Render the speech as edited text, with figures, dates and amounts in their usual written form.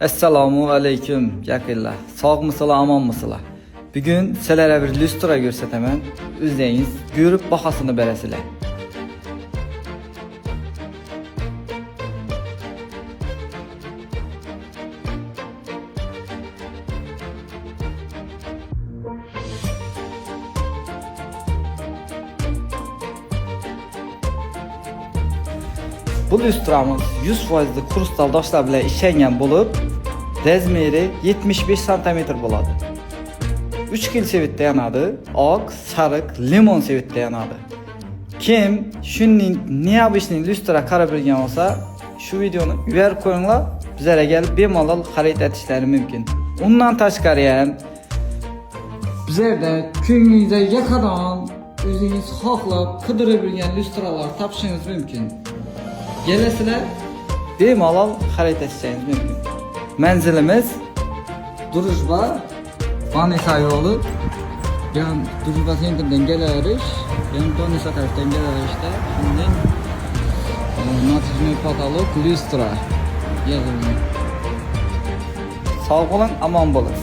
Assalomu alaykum yaqinlar. Sog'misizlar, omonmisizlar? Bugun sizlarga bir lustra ko'rsataman. O'zingiz ko'rib bahosini berasizlar. Bu lustramız 100% kristal daşlar bilan ishlangan bo'lib, razmeri 75 cm bo'ladi. 3 xil sevitda yanadi, oq, sariq, limon sevitda yanadi. Kim shunning neobishning lustra qarab bilgan bo'lsa, shu videoni yuborib qo'yinglar, bizlarga kelib bemalol xarid etishlari mumkin. Undan tashqari ham bizlarda ko'nglingizdagi yaqadan o'zingiz xohlab qidirib bilgan lustralar topishingiz mumkin. Gelasizlar, bemalol xarid etishingiz mumkin. Manzilimiz Drujba Vanesa yo'li. Yani Drujba centerdan kelarish, yani Vanesa tarafdan kelarishda shundan natijali patolog lustra yozilgan. Sog' bo'ling, omon bo'ling.